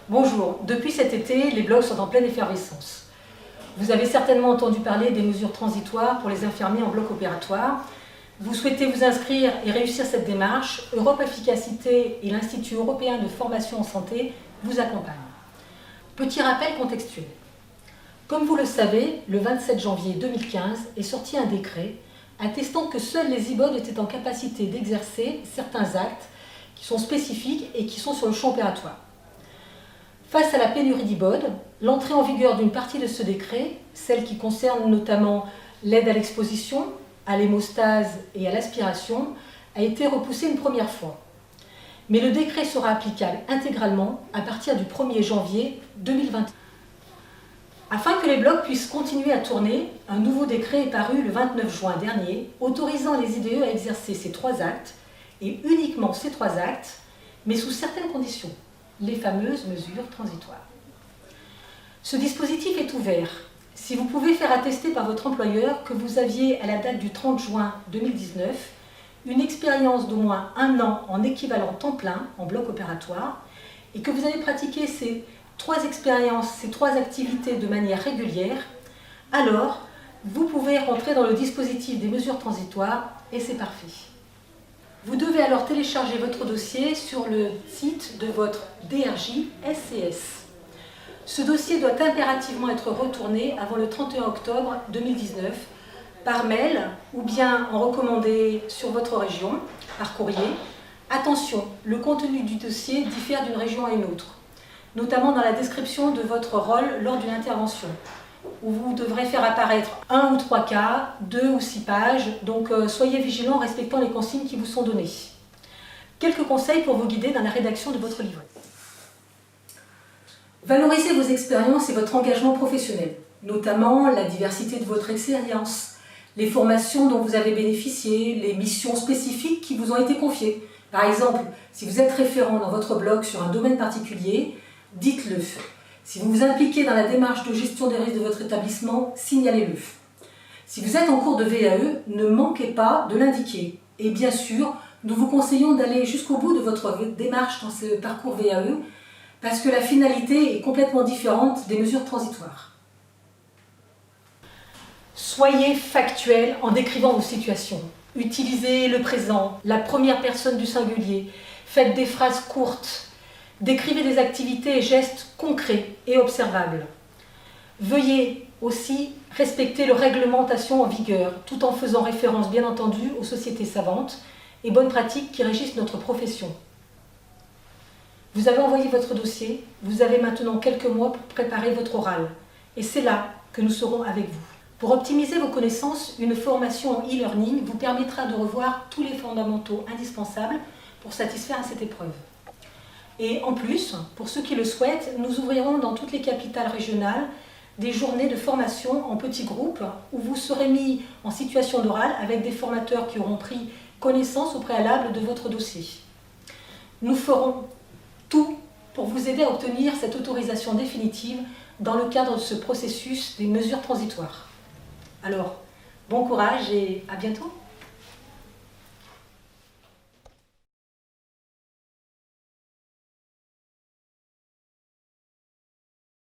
Bonjour, depuis cet été, les blocs sont en pleine effervescence. Vous avez certainement entendu parler des mesures transitoires pour les infirmiers en bloc opératoire. Vous souhaitez vous inscrire et réussir cette démarche. Europe Efficacité et l'Institut européen de formation en santé vous accompagnent. Petit rappel contextuel. Comme vous le savez, le 27 janvier 2015 est sorti un décret attestant que seuls les IBOD étaient en capacité d'exercer certains actes qui sont spécifiques et qui sont sur le champ opératoire. Face à la pénurie d'IBOD, l'entrée en vigueur d'une partie de ce décret, celle qui concerne notamment l'aide à l'exposition, à l'hémostase et à l'aspiration, a été repoussée une première fois. Mais le décret sera applicable intégralement à partir du 1er janvier 2021. Afin que les blocs puissent continuer à tourner, un nouveau décret est paru le 29 juin dernier, autorisant les IDE à exercer ces 3 actes, et uniquement ces 3 actes, mais sous certaines conditions, les fameuses mesures transitoires. Ce dispositif est ouvert. Si vous pouvez faire attester par votre employeur que vous aviez, à la date du 30 juin 2019, une expérience d'au moins 1 an en équivalent temps plein en bloc opératoire, et que vous avez pratiqué ces 3 expériences, ces 3 activités de manière régulière, alors vous pouvez rentrer dans le dispositif des mesures transitoires et c'est parfait. Vous devez alors télécharger votre dossier sur le site de votre DRJ SCS. Ce dossier doit impérativement être retourné avant le 31 octobre 2019 par mail ou bien en recommandé sur votre région, par courrier. Attention, le contenu du dossier diffère d'une région à une autre, notamment dans la description de votre rôle lors d'une intervention, où vous devrez faire apparaître 1 ou 3 cas, 2 ou 6 pages, donc soyez vigilants en respectant les consignes qui vous sont données. Quelques conseils pour vous guider dans la rédaction de votre livret. Valorisez vos expériences et votre engagement professionnel, notamment la diversité de votre expérience, les formations dont vous avez bénéficié, les missions spécifiques qui vous ont été confiées. Par exemple, si vous êtes référent dans votre blog sur un domaine particulier, dites-le. Si vous vous impliquez dans la démarche de gestion des risques de votre établissement, signalez-le. Si vous êtes en cours de VAE, ne manquez pas de l'indiquer. Et bien sûr, nous vous conseillons d'aller jusqu'au bout de votre démarche dans ce parcours VAE, parce que la finalité est complètement différente des mesures transitoires. Soyez factuel en décrivant vos situations. Utilisez le présent, la première personne du singulier. Faites des phrases courtes. Décrivez des activités et gestes concrets et observables. Veuillez aussi respecter la réglementation en vigueur, tout en faisant référence bien entendu aux sociétés savantes et bonnes pratiques qui régissent notre profession. Vous avez envoyé votre dossier, vous avez maintenant quelques mois pour préparer votre oral. Et c'est là que nous serons avec vous. Pour optimiser vos connaissances, une formation en e-learning vous permettra de revoir tous les fondamentaux indispensables pour satisfaire à cette épreuve. Et en plus, pour ceux qui le souhaitent, nous ouvrirons dans toutes les capitales régionales des journées de formation en petits groupes où vous serez mis en situation d'oral avec des formateurs qui auront pris connaissance au préalable de votre dossier. Nous ferons tout pour vous aider à obtenir cette autorisation définitive dans le cadre de ce processus des mesures transitoires. Alors, bon courage et à bientôt!